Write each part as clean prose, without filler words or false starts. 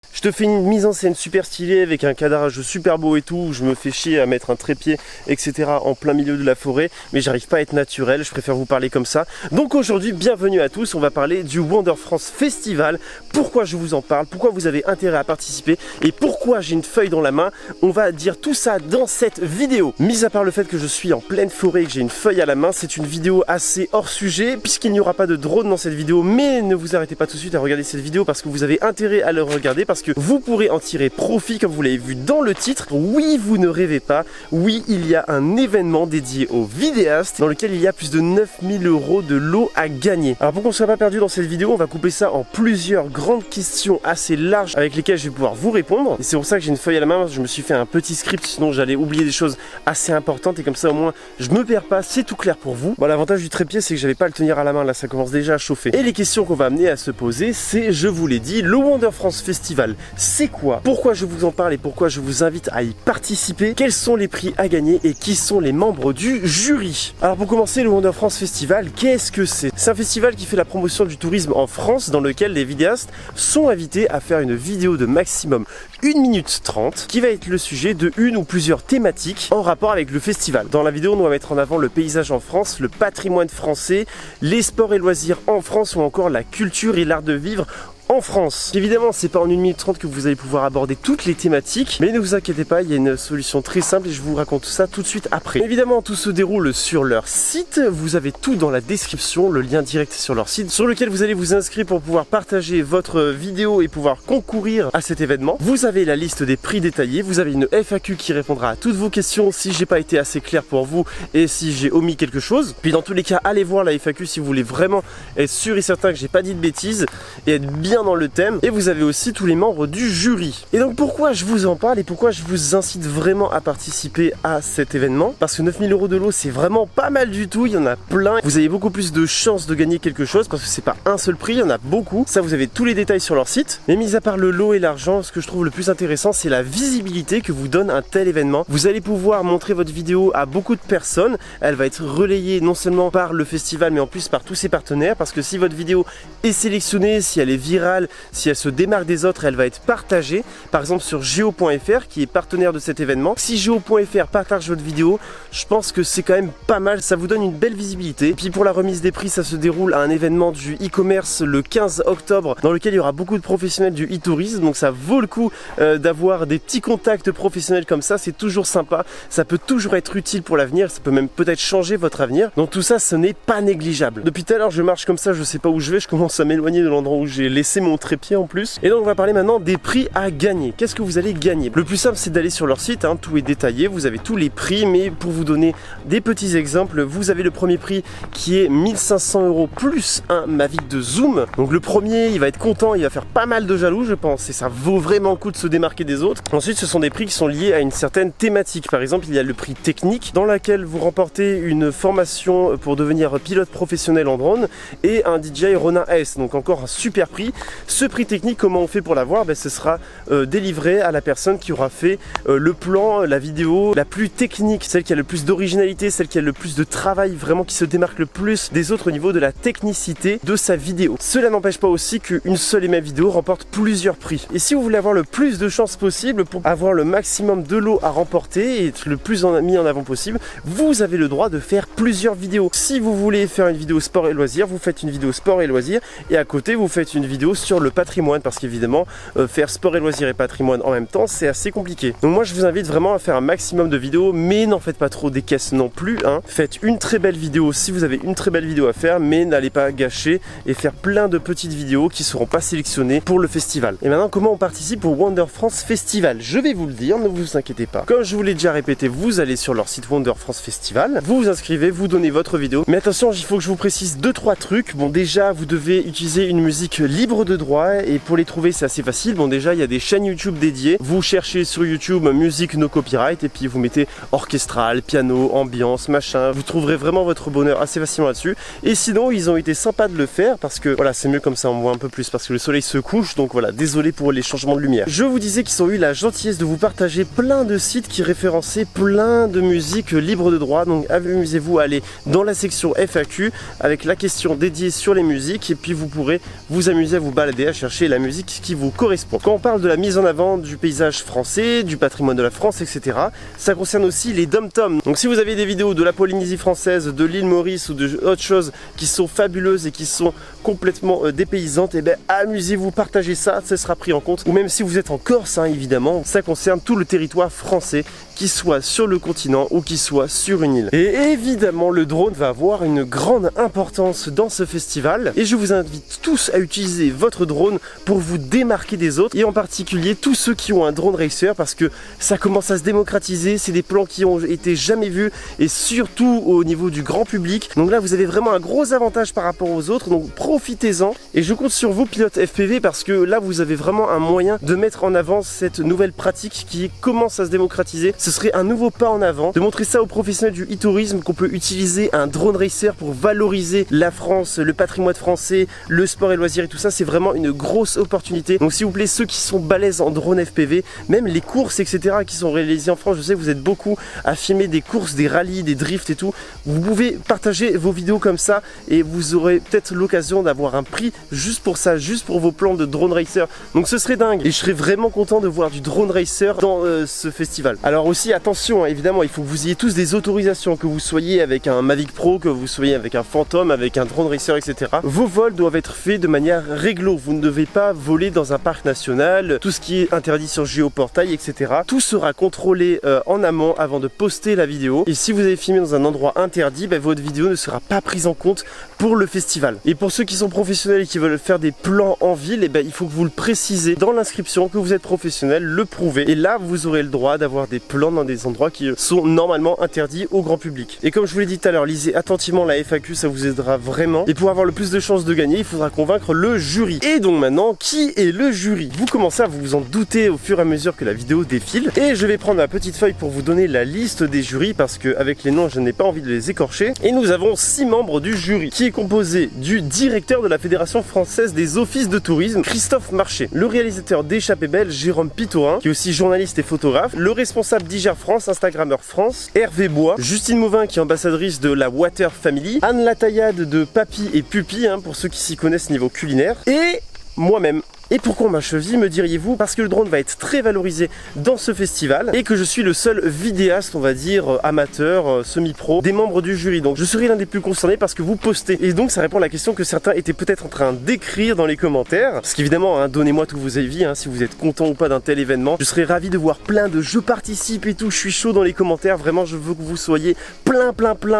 Je te fais une mise en scène super stylée avec un cadrage super beau et tout, je me fais chier à mettre un trépied, etc. en plein milieu de la forêt, mais j'arrive pas à être naturel, je préfère vous parler comme ça. Donc aujourd'hui, bienvenue à tous, on va parler du Wonder France Festival, pourquoi je vous en parle, pourquoi vous avez intérêt à participer et pourquoi j'ai une feuille dans la main. On va dire tout ça dans cette vidéo. Mis à part le fait que je suis en pleine forêt et que j'ai une feuille à la main, c'est une vidéo assez hors sujet puisqu'il n'y aura pas de drone dans cette vidéo, mais ne vous arrêtez pas tout de suite à regarder cette vidéo parce que vous avez intérêt à le regarder, parce que vous pourrez en tirer profit comme vous l'avez vu dans le titre. Oui, vous ne rêvez pas, oui, il y a un événement dédié aux vidéastes dans lequel il y a plus de 9000 € de lot à gagner. Alors pour qu'on ne soit pas perdu dans cette vidéo, on va couper ça en plusieurs grandes questions assez larges avec lesquelles je vais pouvoir vous répondre. Et c'est pour ça que j'ai une feuille à la main, je me suis fait un petit script, sinon j'allais oublier des choses assez importantes et comme ça au moins je me perds pas, c'est tout clair pour vous. Bon, l'avantage du trépied c'est que j'avais pas à le tenir à la main, là ça commence déjà à chauffer. Et les questions qu'on va amener à se poser, c'est, je vous l'ai dit, le Wonder France Festival. C'est quoi? Pourquoi je vous en parle et pourquoi je vous invite à y participer? Quels sont les prix à gagner et qui sont les membres du jury? Alors pour commencer, le Wonder France Festival, qu'est-ce que c'est? C'est un festival qui fait la promotion du tourisme en France, dans lequel les vidéastes sont invités à faire une vidéo de maximum 1 minute 30 qui va être le sujet de une ou plusieurs thématiques en rapport avec le festival. Dans la vidéo, on va mettre en avant le paysage en France, le patrimoine français, les sports et loisirs en France ou encore la culture et l'art de vivre en France. Évidemment, c'est pas en 1 minute 30 que vous allez pouvoir aborder toutes les thématiques, mais ne vous inquiétez pas, il y a une solution très simple et je vous raconte ça tout de suite après. Évidemment, tout se déroule sur leur site, vous avez tout dans la description, le lien direct sur leur site, sur lequel vous allez vous inscrire pour pouvoir partager votre vidéo et pouvoir concourir à cet événement. Vous avez la liste des prix détaillés, vous avez une FAQ qui répondra à toutes vos questions si j'ai pas été assez clair pour vous et si j'ai omis quelque chose. Puis dans tous les cas, allez voir la FAQ si vous voulez vraiment être sûr et certain que j'ai pas dit de bêtises et être bien dans le thème. Et vous avez aussi tous les membres du jury. Et donc pourquoi je vous en parle et pourquoi je vous incite vraiment à participer à cet événement? Parce que 9000 € de lot, c'est vraiment pas mal du tout, il y en a plein. Vous avez beaucoup plus de chances de gagner quelque chose parce que c'est pas un seul prix, il y en a beaucoup. Ça, vous avez tous les détails sur leur site. Mais mis à part le lot et l'argent, ce que je trouve le plus intéressant, c'est la visibilité que vous donne un tel événement. Vous allez pouvoir montrer votre vidéo à beaucoup de personnes. Elle va être relayée non seulement par le festival, mais en plus par tous ses partenaires. Parce que si votre vidéo est sélectionnée, si elle est virale, si elle se démarque des autres, elle va être partagée. Par exemple sur Geo.fr qui est partenaire de cet événement. Si Geo.fr partage votre vidéo, je pense que c'est quand même pas mal. Ça vous donne une belle visibilité. Et puis pour la remise des prix, ça se déroule à un événement du e-commerce le 15 octobre dans lequel il y aura beaucoup de professionnels du e-tourisme. Donc ça vaut le coup d'avoir des petits contacts professionnels comme ça. C'est toujours sympa. Ça peut toujours être utile pour l'avenir. Ça peut même peut-être changer votre avenir. Donc tout ça, ce n'est pas négligeable. Depuis tout à l'heure, je marche comme ça. Je sais pas où je vais. Je commence à m'éloigner de l'endroit où j'ai laissé mon trépied en plus. Et donc on va parler maintenant des prix à gagner. Qu'est-ce que vous allez gagner? Le plus simple, c'est d'aller sur leur site, hein, tout est détaillé, vous avez tous les prix, mais pour vous donner des petits exemples, vous avez le premier prix qui est 1500 € plus un Mavic de zoom. Donc le premier, il va être content, il va faire pas mal de jaloux je pense, et ça vaut vraiment le coup de se démarquer des autres. Ensuite, ce sont des prix qui sont liés à une certaine thématique. Par exemple, il y a le prix technique dans lequel vous remportez une formation pour devenir pilote professionnel en drone et un DJI Ronin S, donc encore un super prix. Ce prix technique, comment on fait pour l'avoir? Ce sera délivré à la personne qui aura fait le plan, la vidéo la plus technique, celle qui a le plus d'originalité, celle qui a le plus de travail, vraiment qui se démarque le plus des autres au niveau de la technicité de sa vidéo. Cela n'empêche pas aussi qu'une seule et même vidéo remporte plusieurs prix. Et si vous voulez avoir le plus de chances possible pour avoir le maximum de lots à remporter et être le plus mis en avant possible, vous avez le droit de faire plusieurs vidéos. Si vous voulez faire une vidéo sport et loisirs, vous faites une vidéo sport et loisirs et à côté vous faites une vidéo sur le patrimoine, parce qu'évidemment faire sport et loisirs et patrimoine en même temps, c'est assez compliqué. Donc moi je vous invite vraiment à faire un maximum de vidéos, mais n'en faites pas trop des caisses non plus, hein. Faites une très belle vidéo si vous avez une très belle vidéo à faire, mais n'allez pas gâcher et faire plein de petites vidéos qui seront pas sélectionnées pour le festival. Et maintenant, comment on participe au Wonder France Festival? Je vais vous le dire, ne vous inquiétez pas. Comme je vous l'ai déjà répété, vous allez sur leur site Wonder France Festival, vous vous inscrivez, vous donnez votre vidéo. Mais attention, il faut que je vous précise 2-3 trucs. Bon, déjà, vous devez utiliser une musique libre de droit et pour les trouver, c'est assez facile. Bon, déjà, il y a des chaînes YouTube dédiées. Vous cherchez sur YouTube musique no copyright et puis vous mettez orchestral, piano, ambiance, machin. Vous trouverez vraiment votre bonheur assez facilement là-dessus. Et sinon, ils ont été sympas de le faire parce que voilà, c'est mieux comme ça, on voit un peu plus parce que le soleil se couche. Donc voilà, désolé pour les changements de lumière. Je vous disais qu'ils ont eu la gentillesse de vous partager plein de sites qui référençaient plein de musique libre de droit. Donc amusez-vous à aller dans la section FAQ avec la question dédiée sur les musiques et puis vous pourrez vous amuser à vous vous balader à chercher la musique qui vous correspond. Quand on parle de la mise en avant du paysage français, du patrimoine de la France, etc., ça concerne aussi les dom-toms. Donc si vous avez des vidéos de la Polynésie française, de l'île Maurice ou de autres choses qui sont fabuleuses et qui sont complètement dépaysantes, et ben amusez-vous, partagez ça, ça sera pris en compte. Ou même si vous êtes en Corse, hein, évidemment, ça concerne tout le territoire français, qu'il soit sur le continent ou qu'il soit sur une île. Et évidemment, le drone va avoir une grande importance dans ce festival et je vous invite tous à utiliser votre drone pour vous démarquer des autres, et en particulier tous ceux qui ont un drone racer, parce que ça commence à se démocratiser, c'est des plans qui ont été jamais vus et surtout au niveau du grand public. Donc là, vous avez vraiment un gros avantage par rapport aux autres, donc profitez-en et je compte sur vous, pilotes FPV, parce que là, vous avez vraiment un moyen de mettre en avant cette nouvelle pratique qui commence à se démocratiser. Ce serait un nouveau pas en avant, de montrer ça aux professionnels du e-tourisme, qu'on peut utiliser un drone racer pour valoriser la France, le patrimoine français, le sport et loisirs et tout ça. C'est vraiment une grosse opportunité. Donc s'il vous plaît, ceux qui sont balèzes en drone FPV, même les courses, etc., qui sont réalisées en France, je sais que vous êtes beaucoup à filmer des courses, des rallyes, des drifts et tout, vous pouvez partager vos vidéos comme ça et vous aurez peut-être l'occasion d'avoir un prix juste pour ça, juste pour vos plans de drone racer. Donc ce serait dingue et je serais vraiment content de voir du drone racer dans ce festival. Alors aussi attention, hein, évidemment, il faut que vous ayez tous des autorisations, que vous soyez avec un Mavic Pro, que vous soyez avec un Phantom, avec un drone racer, etc. Vos vols doivent être faits de manière réglo. Vous ne devez pas voler dans un parc national, tout ce qui est interdit sur Géoportail, etc. Tout sera contrôlé en amont avant de poster la vidéo. Et si vous avez filmé dans un endroit interdit, ben, votre vidéo ne sera pas prise en compte pour le festival. Et pour ceux qui sont professionnels et qui veulent faire des plans en ville, et ben, il faut que vous le précisez dans l'inscription que vous êtes professionnel, le prouvez. Et là, vous aurez le droit d'avoir des plans dans des endroits qui sont normalement interdits au grand public. Et comme je vous l'ai dit tout à l'heure, lisez attentivement la FAQ, ça vous aidera vraiment. Et pour avoir le plus de chances de gagner, il faudra convaincre le jury. Et donc maintenant, qui est le jury? Vous commencez à vous en douter au fur et à mesure que la vidéo défile. Et je vais prendre ma petite feuille pour vous donner la liste des jurys, parce qu'avec les noms, je n'ai pas envie de les écorcher. Et nous avons 6 membres du jury, qui est composé du directeur de la Fédération française des offices de tourisme, Christophe Marché, le réalisateur d'Échappée Belle, Jérôme Pitaurin, qui est aussi journaliste et photographe, le responsable d'Iger France, Instagrammeur France, Hervé Bois, Justine Mauvin, qui est ambassadrice de la Water Family, Anne Lataillade de Papy et Pupi, hein, pour ceux qui s'y connaissent niveau culinaire, et moi-même. Et pourquoi on m'a choisi, me diriez-vous? Parce que le drone va être très valorisé dans ce festival et que je suis le seul vidéaste, on va dire, amateur, semi-pro, des membres du jury. Donc je serai l'un des plus concernés parce que vous postez. Et donc ça répond à la question que certains étaient peut-être en train d'écrire dans les commentaires. Parce qu'évidemment, hein, donnez-moi tous vos avis, hein, si vous êtes content ou pas d'un tel événement. Je serais ravi de voir plein de je participe et tout, je suis chaud dans les commentaires. Vraiment, je veux que vous soyez plein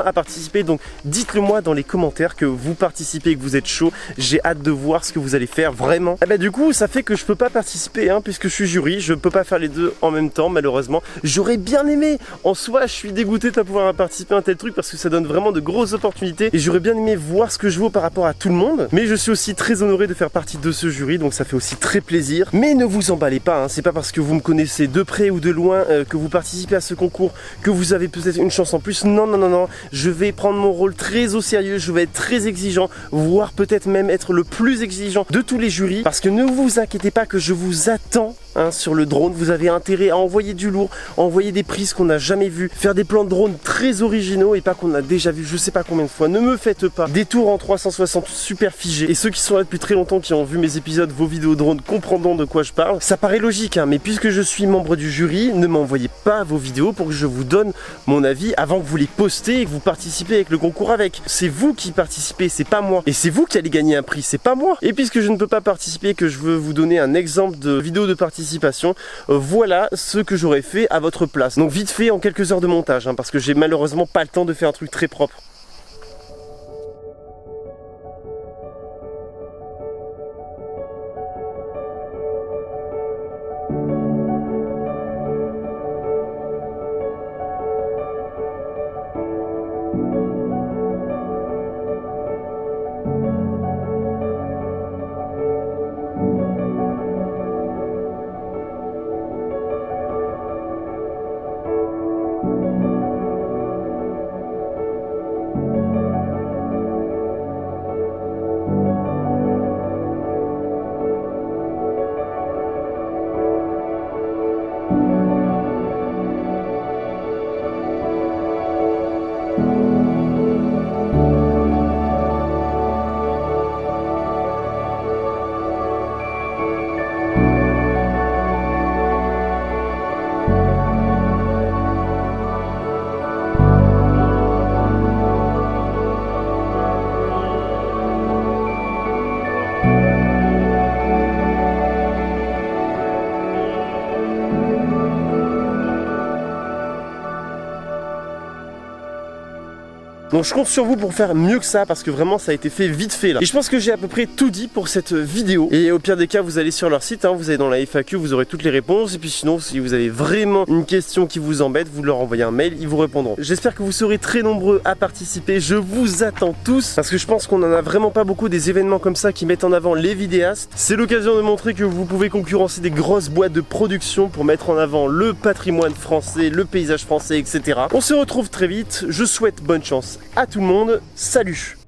à participer. Donc dites-le moi dans les commentaires que vous participez et que vous êtes chaud. J'ai hâte de voir ce que vous allez faire, vraiment. Et bah du coup, ça fait que je peux pas participer, hein, puisque je suis jury, je peux pas faire les deux en même temps, malheureusement. J'aurais bien aimé, en soi, je suis dégoûté de pas pouvoir participer à un tel truc parce que ça donne vraiment de grosses opportunités et j'aurais bien aimé voir ce que je vaux par rapport à tout le monde. Mais je suis aussi très honoré de faire partie de ce jury, donc ça fait aussi très plaisir. Mais ne vous emballez pas, hein, c'est pas parce que vous me connaissez de près ou de loin que vous participez à ce concours que vous avez peut-être une chance en plus. Non, je vais prendre mon rôle très au sérieux, je vais être très exigeant, voire peut-être même être le plus exigeant de tous les jurys, parce que ne vous inquiétez pas que je vous attends, hein, sur le drone. Vous avez intérêt à envoyer du lourd, à envoyer des prises qu'on n'a jamais vues, faire des plans de drone très originaux et pas qu'on a déjà vu je sais pas combien de fois. Ne me faites pas des tours en 360 super figés. Et ceux qui sont là depuis très longtemps, qui ont vu mes épisodes, vos vidéos drone, comprendront de quoi je parle. Ça paraît logique, hein, mais puisque je suis membre du jury, ne m'envoyez pas vos vidéos pour que je vous donne mon avis avant que vous les postez et que vous participez avec le concours avec. C'est vous qui participez, c'est pas moi. Et c'est vous qui allez gagner un prix, c'est pas moi. Et puisque je ne peux pas participer, que je veux vous donner un exemple de vidéo de participation, voilà ce que j'aurais fait à votre place. Donc vite fait en quelques heures de montage, hein, parce que j'ai malheureusement pas le temps de faire un truc très propre. Donc je compte sur vous pour faire mieux que ça parce que vraiment ça a été fait vite fait là. Et je pense que j'ai à peu près tout dit pour cette vidéo. Et au pire des cas, vous allez sur leur site, hein, vous allez dans la FAQ, vous aurez toutes les réponses. Et puis sinon, si vous avez vraiment une question qui vous embête, vous leur envoyez un mail, ils vous répondront. J'espère que vous serez très nombreux à participer. Je vous attends tous parce que je pense qu'on en a vraiment pas beaucoup des événements comme ça qui mettent en avant les vidéastes. C'est l'occasion de montrer que vous pouvez concurrencer des grosses boîtes de production pour mettre en avant le patrimoine français, le paysage français, etc. On se retrouve très vite. Je souhaite bonne chance à tout le monde. Salut!